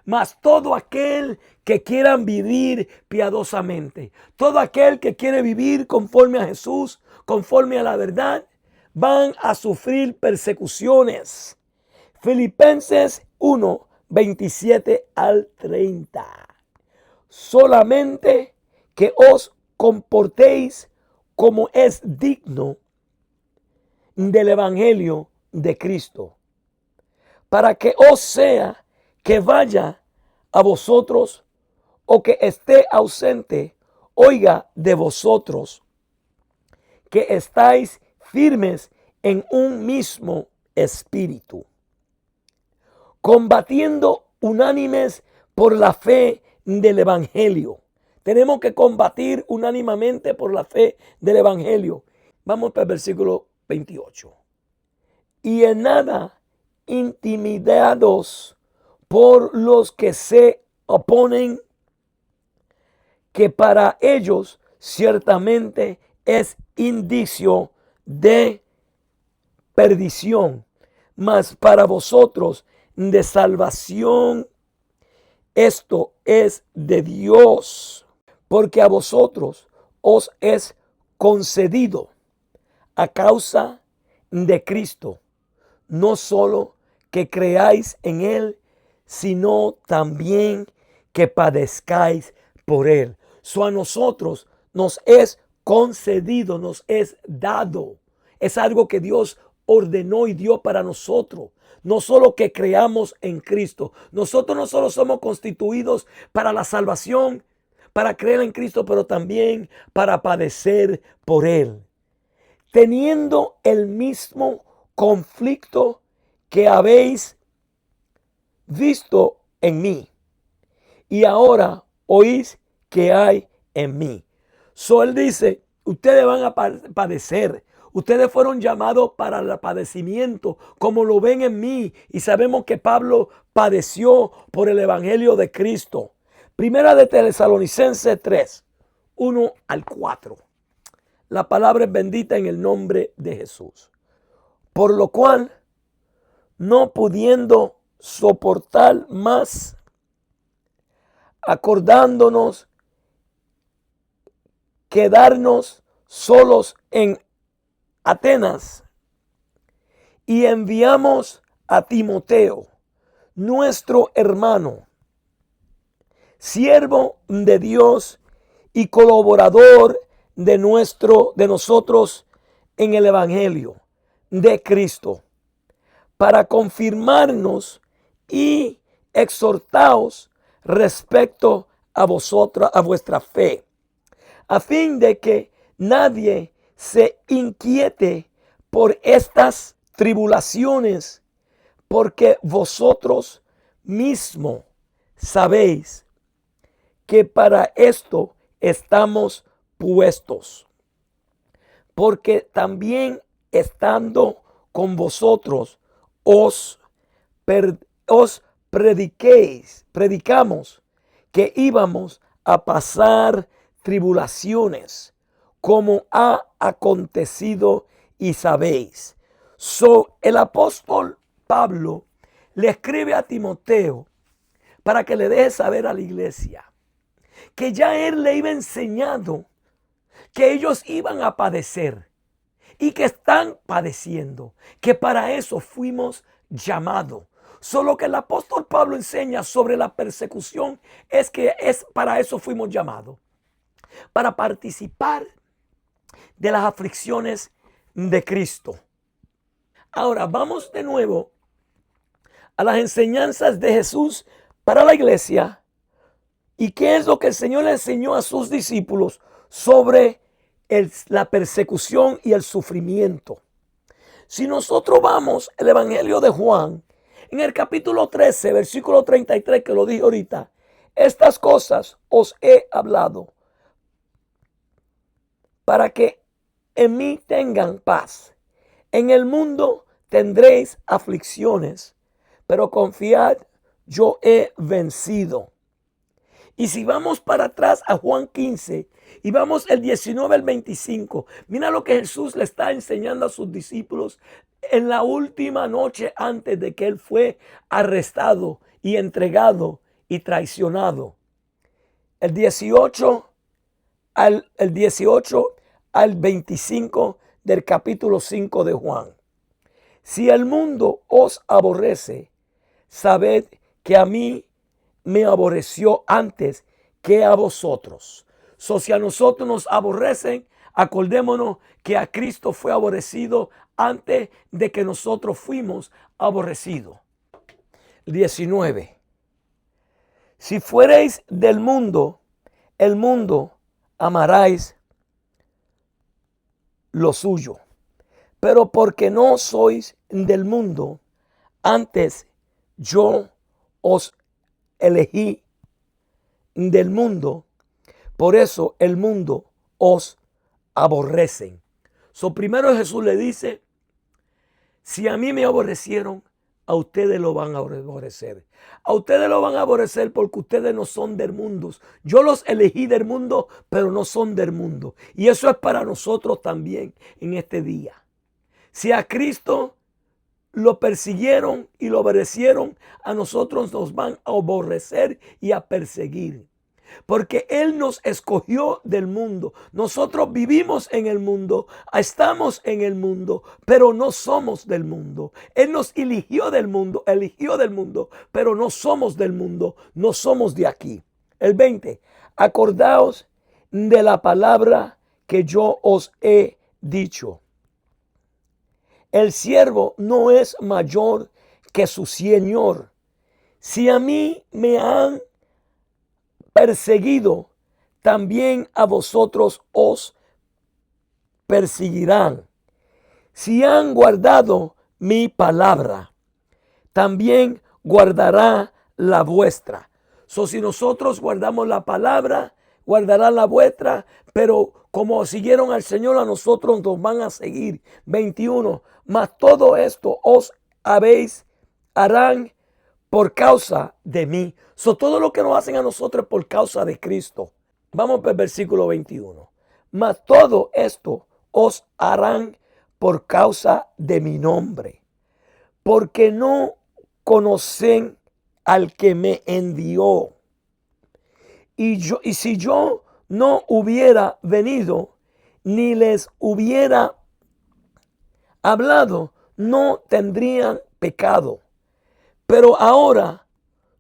A: Mas todo aquel que quieran vivir piadosamente, todo aquel que quiere vivir conforme a Jesús, conforme a la verdad, van a sufrir persecuciones. Filipenses 1, 27 al 30. Solamente que os comportéis como es digno del evangelio de Cristo, para que os sea que vaya a vosotros o que esté ausente, oiga de vosotros que estáis firmes en un mismo espíritu, combatiendo unánimes por la fe del evangelio. Tenemos que combatir unánimemente por la fe del evangelio. Vamos para el versículo 28. Y en nada intimidados por los que se oponen, que para ellos ciertamente es indicio de perdición, mas para vosotros de salvación. Esto es de Dios, porque a vosotros os es concedido a causa de Cristo, no solo que creáis en Él, sino también que padezcáis por Él. A nosotros nos es concedido, nos es dado. Es algo que Dios ordenó y dio para nosotros. No solo que creamos en Cristo. Nosotros no solo somos constituidos para la salvación, para creer en Cristo, pero también para padecer por Él. Teniendo el mismo conflicto que habéis visto en mí y ahora oís que hay en mí. Él dice, ustedes van a padecer. Ustedes fueron llamados para el padecimiento, como lo ven en mí. Y sabemos que Pablo padeció por el evangelio de Cristo. Primera de Tesalonicenses 3, 1 al 4. La palabra es bendita en el nombre de Jesús. Por lo cual, no pudiendo soportar más, acordándonos quedarnos solos en Atenas, y enviamos a Timoteo, nuestro hermano, siervo de Dios y colaborador de nosotros en el evangelio de Cristo, para confirmarnos y exhortaos respecto a vosotras, a vuestra fe, a fin de que nadie se inquiete por estas tribulaciones, porque vosotros mismos sabéis que para esto estamos puestos. Porque también estando con vosotros os predicamos que íbamos a pasar tribulaciones, como ha acontecido y sabéis. El apóstol Pablo le escribe a Timoteo para que le deje saber a la iglesia que ya él le iba enseñando que ellos iban a padecer y que están padeciendo, que para eso fuimos llamados. Solo que el apóstol Pablo enseña sobre la persecución es que para eso fuimos llamados, para participar de las aflicciones de Cristo. Ahora vamos de nuevo a las enseñanzas de Jesús para la iglesia. ¿Y qué es lo que el Señor le enseñó a sus discípulos sobre la persecución y el sufrimiento? Si nosotros vamos al Evangelio de Juan, en el capítulo 13, versículo 33, que lo dije ahorita, estas cosas os he hablado para que en mí tengan paz. En el mundo tendréis aflicciones, pero confiad, yo he vencido. Y si vamos para atrás a Juan 15 y vamos el 19 al 25, mira lo que Jesús le está enseñando a sus discípulos en la última noche antes de que él fue arrestado y entregado y traicionado. El 18 al 25 del capítulo 5 de Juan. Si el mundo os aborrece, sabed que a mí me aborreció antes que a vosotros. Si a nosotros nos aborrecen, acordémonos que a Cristo fue aborrecido antes de que nosotros fuimos aborrecidos. 19. Si fuereis del mundo, el mundo amaráis lo suyo. Pero porque no sois del mundo, antes yo os elegí del mundo, por eso el mundo os aborrecen. Primero Jesús le dice, si a mí me aborrecieron, a ustedes lo van a aborrecer. A ustedes lo van a aborrecer porque ustedes no son del mundo. Yo los elegí del mundo, pero no son del mundo. Y eso es para nosotros también en este día. Si a Cristo lo persiguieron y lo obedecieron, a nosotros nos van a aborrecer y a perseguir. Porque Él nos escogió del mundo. Nosotros vivimos en el mundo, estamos en el mundo, pero no somos del mundo. Él nos eligió del mundo, pero no somos del mundo, no somos de aquí. El 20. Acordaos de la palabra que yo os he dicho. El siervo no es mayor que su señor. Si a mí me han perseguido, también a vosotros os perseguirán. Si han guardado mi palabra, también guardará la vuestra. Si nosotros guardamos la palabra, guardará la vuestra, pero como siguieron al Señor, a nosotros nos van a seguir. 21. Mas todo esto os harán por causa de mí. Todo lo que nos hacen a nosotros es por causa de Cristo. Vamos al versículo 21. Mas todo esto os harán por causa de mi nombre, porque no conocen al que me envió. Y si yo no hubiera venido, ni les hubiera hablado, no tendrían pecado. Pero ahora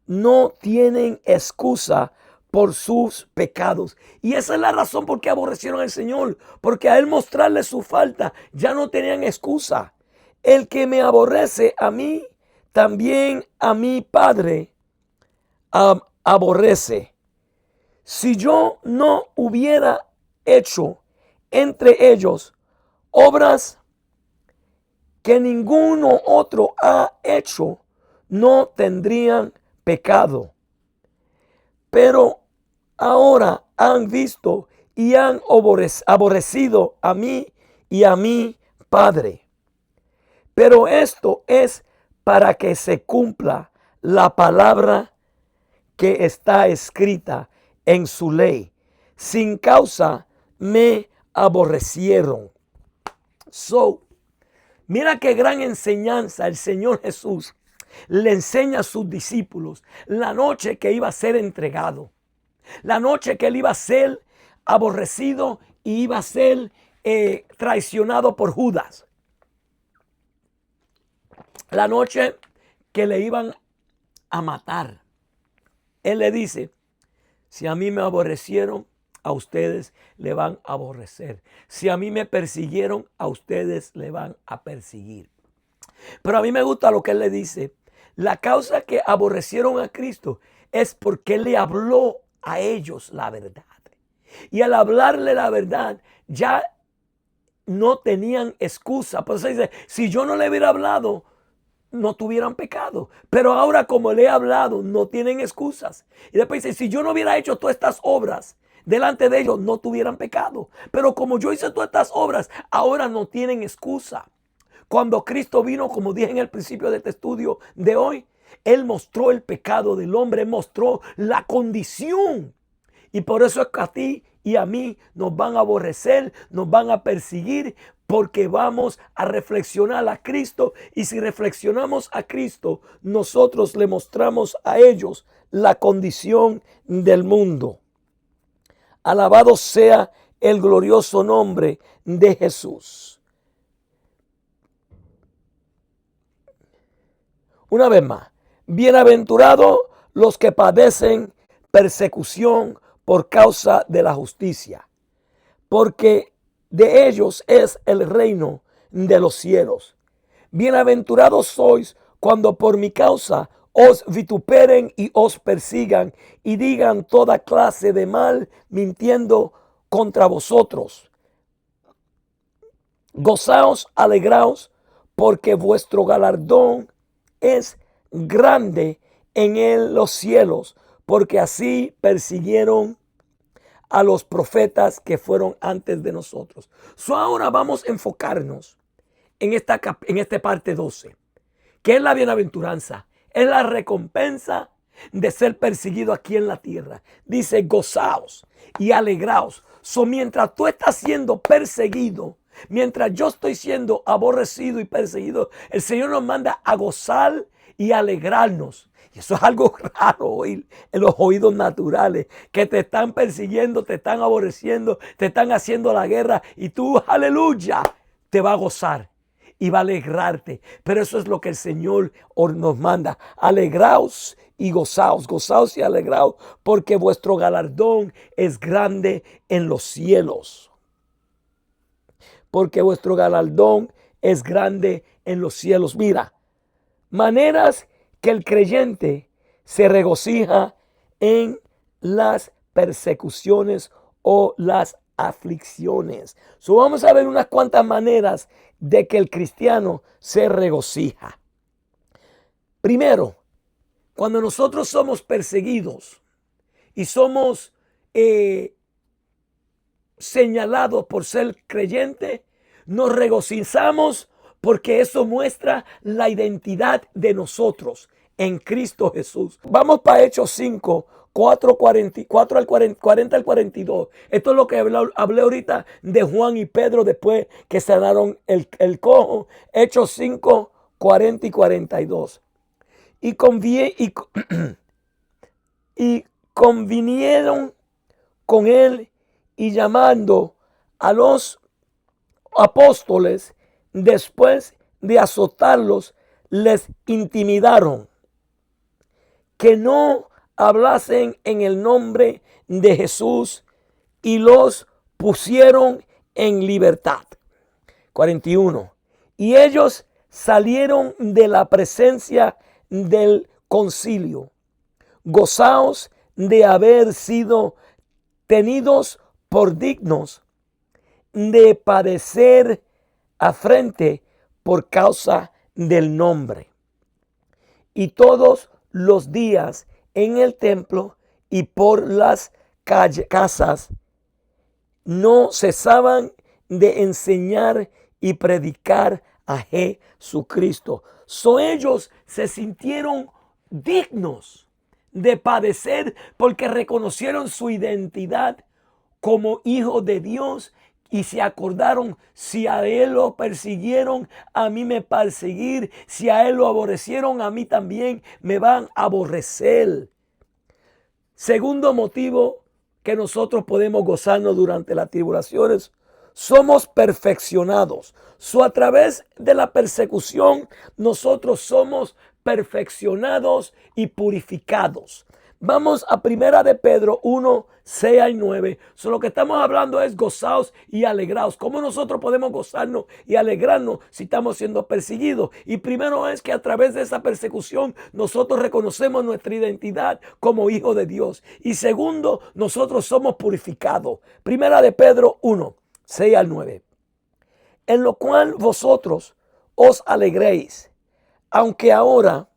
A: no tienen excusa por sus pecados. Y esa es la razón por qué aborrecieron al Señor. Porque a Él mostrarle su falta, ya no tenían excusa. El que me aborrece a mí, también a mi Padre aborrece. Si yo no hubiera hecho entre ellos obras que ninguno otro ha hecho, no tendrían pecado. Pero ahora han visto y han aborrecido a mí y a mi Padre. Pero esto es para que se cumpla la palabra que está escrita en su ley. Sin causa me aborrecieron. Mira qué gran enseñanza el Señor Jesús le enseña a sus discípulos la noche que iba a ser entregado, la noche que él iba a ser aborrecido y iba a ser traicionado por Judas, la noche que le iban a matar. Él le dice, si a mí me aborrecieron, a ustedes le van a aborrecer. Si a mí me persiguieron, a ustedes le van a perseguir. Pero a mí me gusta lo que él le dice. La causa que aborrecieron a Cristo es porque él le habló a ellos la verdad. Y al hablarle la verdad, ya no tenían excusa. Por eso dice, si yo no le hubiera hablado, no tuvieran pecado. Pero ahora como le he hablado, no tienen excusas. Y después dice, si yo no hubiera hecho todas estas obras delante de ellos, no tuvieran pecado. Pero como yo hice todas estas obras, ahora no tienen excusa. Cuando Cristo vino, como dije en el principio de este estudio de hoy, Él mostró el pecado del hombre, mostró la condición. Y por eso es que a ti y a mí nos van a aborrecer, nos van a perseguir, porque vamos a reflexionar a Cristo. Y si reflexionamos a Cristo, nosotros le mostramos a ellos la condición del mundo. Alabado sea el glorioso nombre de Jesús. Una vez más, bienaventurados los que padecen persecución por causa de la justicia, porque de ellos es el reino de los cielos. Bienaventurados sois cuando por mi causa os vituperen y os persigan y digan toda clase de mal mintiendo contra vosotros. Gozaos, alegraos, porque vuestro galardón es grande en los cielos, porque así persiguieron a los profetas que fueron antes de nosotros. Ahora vamos a enfocarnos en esta parte 12, que es la bienaventuranza, es la recompensa de ser perseguido aquí en la tierra. Dice, gozaos y alegraos. Mientras tú estás siendo perseguido, mientras yo estoy siendo aborrecido y perseguido, el Señor nos manda a gozar y alegrarnos. Y eso es algo raro oír en los oídos naturales, que te están persiguiendo, te están aborreciendo, te están haciendo la guerra y tú, aleluya, te va a gozar y va a alegrarte. Pero eso es lo que el Señor nos manda. Alegraos y gozaos, gozaos y alegraos, porque vuestro galardón es grande en los cielos. Porque vuestro galardón es grande en los cielos. Mira, maneras que el creyente se regocija en las persecuciones o las aflicciones. Vamos a ver unas cuantas maneras de que el cristiano se regocija. Primero, cuando nosotros somos perseguidos y somos señalados por ser creyente, nos regocijamos porque eso muestra la identidad de nosotros en Cristo Jesús. Vamos para Hechos 5, 4 al 40 al 42. Esto es lo que hablé ahorita de Juan y Pedro después que sanaron el cojo. Hechos 5, 40 y 42. Y convinieron con él y llamando a los apóstoles, después de azotarlos, les intimidaron que no hablasen en el nombre de Jesús y los pusieron en libertad. 41. Y ellos, salieron de la presencia del concilio. Gozaos de haber sido tenidos por dignos de padecer afrente por causa del nombre. Y todos los días en el templo y por las casas no cesaban de enseñar y predicar a Jesucristo. Ellos se sintieron dignos de padecer porque reconocieron su identidad como hijos de Dios y se acordaron: si a él lo persiguieron, a mí me perseguir; si a él lo aborrecieron, a mí también me van a aborrecer. Segundo motivo que nosotros podemos gozarnos durante las tribulaciones: somos perfeccionados. A través de la persecución nosotros somos perfeccionados y purificados. Vamos a Primera de Pedro 1, 6 al 9. Lo que estamos hablando es gozaos y alegraos. ¿Cómo nosotros podemos gozarnos y alegrarnos si estamos siendo perseguidos? Y primero es que a través de esa persecución nosotros reconocemos nuestra identidad como hijos de Dios. Y segundo, nosotros somos purificados. Primera de Pedro 1, 6 al 9. En lo cual vosotros os alegréis, aunque ahora,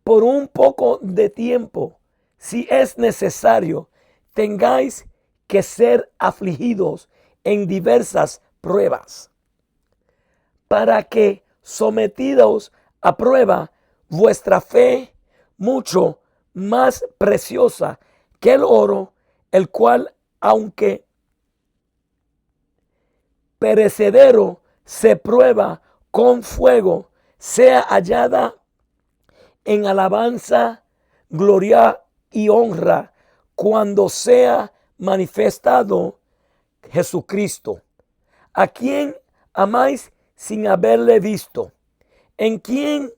A: por un poco de tiempo, si es necesario, tengáis que ser afligidos en diversas pruebas, para que, sometidos a prueba, vuestra fe, mucho más preciosa que el oro, el cual, aunque perecedero, se prueba con fuego, sea hallada en alabanza, gloria y honra cuando sea manifestado Jesucristo, a quien amáis sin haberle visto, en quien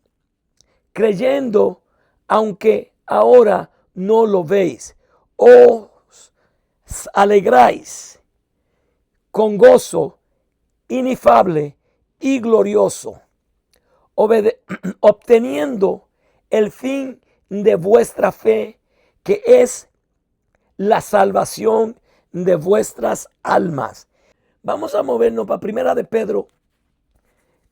A: creyendo, aunque ahora no lo veis, os alegráis con gozo inefable y glorioso, obteniendo el fin de vuestra fe, que es la salvación de vuestras almas. Vamos a movernos para Primera de Pedro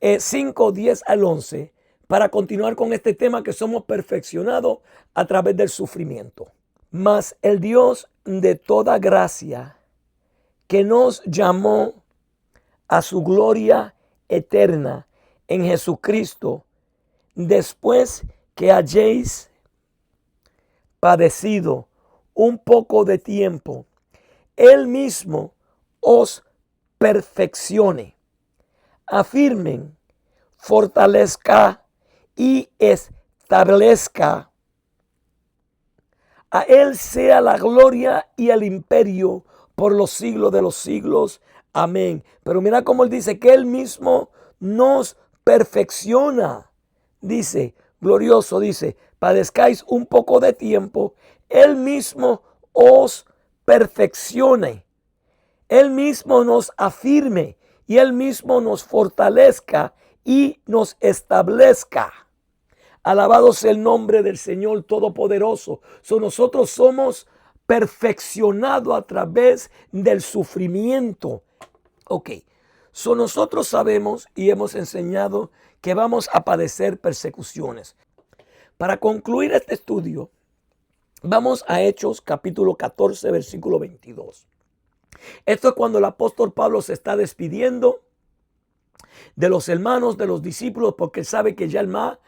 A: 5, 10 al 11 para continuar con este tema, que somos perfeccionados a través del sufrimiento. Mas el Dios de toda gracia, que nos llamó a su gloria eterna en Jesucristo, después que hayáis padecido un poco de tiempo, Él mismo os perfeccione, afirmen, fortalezca y establezca. A Él sea la gloria y el imperio por los siglos de los siglos. Amén. Pero mira cómo Él dice que Él mismo nos perfecciona. Dice, glorioso, dice, padezcáis un poco de tiempo, Él mismo os perfeccione, Él mismo nos afirme y Él mismo nos fortalezca y nos establezca. Alabado sea el nombre del Señor Todopoderoso. Nosotros somos perfeccionados a través del sufrimiento. Ok. Nosotros sabemos y hemos enseñado que vamos a padecer persecuciones. Para concluir este estudio, vamos a Hechos capítulo 14, versículo 22. Esto es cuando el apóstol Pablo se está despidiendo de los hermanos, de los discípulos, porque él sabe que ya el maná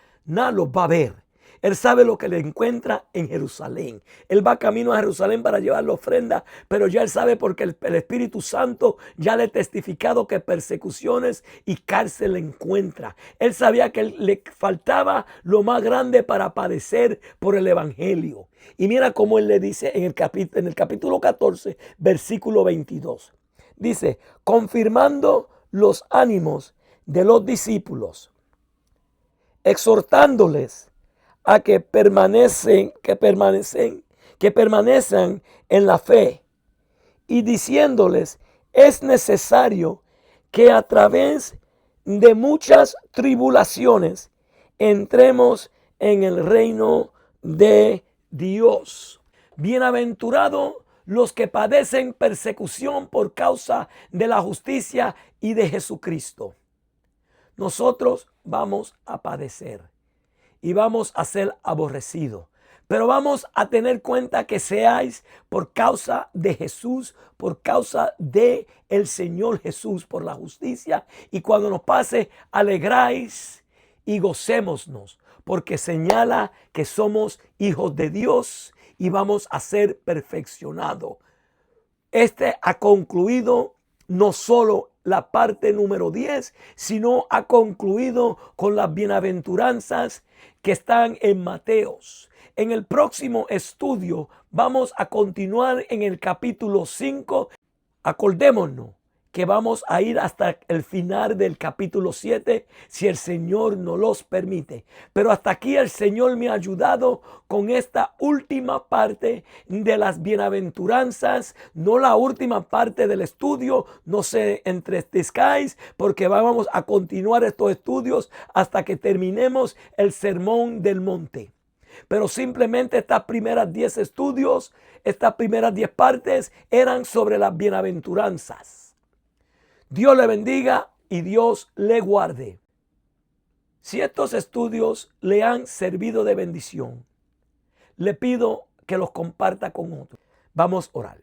A: los va a ver. Él sabe lo que le encuentra en Jerusalén. Él va camino a Jerusalén para llevar la ofrenda, pero ya él sabe, porque el Espíritu Santo ya le ha testificado que persecuciones y cárcel le encuentra. Él sabía que le faltaba lo más grande para padecer por el Evangelio. Y mira cómo él le dice en el capítulo 14, versículo 22. Dice, confirmando los ánimos de los discípulos, exhortándoles a que permanezcan en la fe, y diciéndoles, es necesario que a través de muchas tribulaciones, entremos en el reino de Dios. Bienaventurados los que padecen persecución por causa de la justicia y de Jesucristo. Nosotros vamos a padecer y vamos a ser aborrecidos. Pero vamos a tener cuenta que seáis por causa de Jesús, por causa de el Señor Jesús, por la justicia. Y cuando nos pase, alegráis y gocémonos, porque señala que somos hijos de Dios y vamos a ser perfeccionados. Este ha concluido no solo la parte número 10, sino ha concluido con las bienaventuranzas que están en Mateos. En el próximo estudio vamos a continuar en el capítulo 5. Acordémonos que vamos a ir hasta el final del capítulo 7 si el Señor nos los permite. Pero hasta aquí el Señor me ha ayudado con esta última parte de las bienaventuranzas, no la última parte del estudio. No se entristezcáis porque vamos a continuar estos estudios hasta que terminemos el Sermón del Monte. Pero simplemente estas primeras 10 estudios, estas primeras 10 partes eran sobre las bienaventuranzas. Dios le bendiga y Dios le guarde. Si estos estudios le han servido de bendición, le pido que los comparta con otros. Vamos a orar.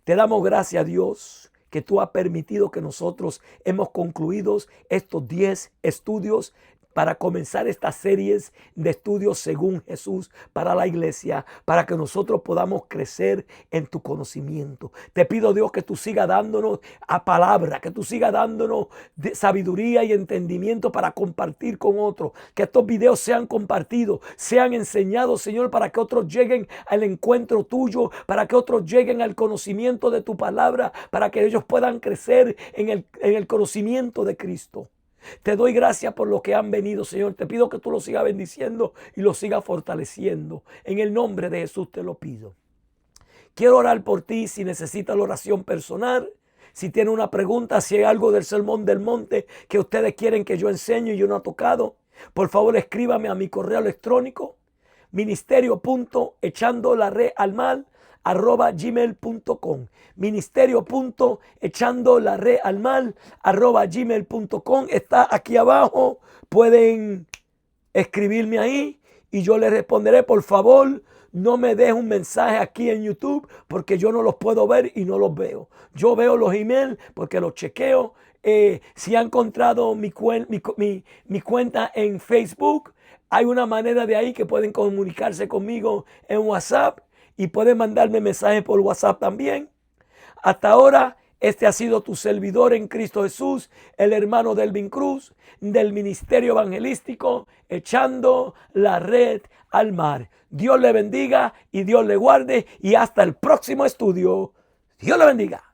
A: Te damos gracias a Dios que tú has permitido que nosotros hemos concluido estos 10 estudios para comenzar estas series de estudios según Jesús para la iglesia, para que nosotros podamos crecer en tu conocimiento. Te pido, Dios, que tú sigas dándonos a palabra, que tú sigas dándonos de sabiduría y entendimiento para compartir con otros, que estos videos sean compartidos, sean enseñados, Señor, para que otros lleguen al encuentro tuyo, para que otros lleguen al conocimiento de tu palabra, para que ellos puedan crecer en el conocimiento de Cristo. Te doy gracias por lo que han venido, Señor. Te pido que tú los sigas bendiciendo y los sigas fortaleciendo. En el nombre de Jesús te lo pido. Quiero orar por ti si necesitas la oración personal. Si tiene una pregunta, si hay algo del Sermón del Monte que ustedes quieren que yo enseñe y yo no he tocado, por favor escríbame a mi correo electrónico ministerio.echando-la-red-al-mal@gmail.com. ministerio.echando-la-red-al-mal@gmail.com. Está aquí abajo. Pueden escribirme ahí y yo les responderé. Por favor, no me dejes un mensaje aquí en YouTube porque yo no los puedo ver y no los veo. Yo veo los emails porque los chequeo. Si han encontrado mi cuenta en Facebook, hay una manera de ahí que pueden comunicarse conmigo en WhatsApp y pueden mandarme mensajes por WhatsApp también. Hasta ahora, este ha sido tu servidor en Cristo Jesús, el hermano Delvin Cruz, del Ministerio Evangelístico, echando la red al mar. Dios le bendiga y Dios le guarde y hasta el próximo estudio. Dios le bendiga.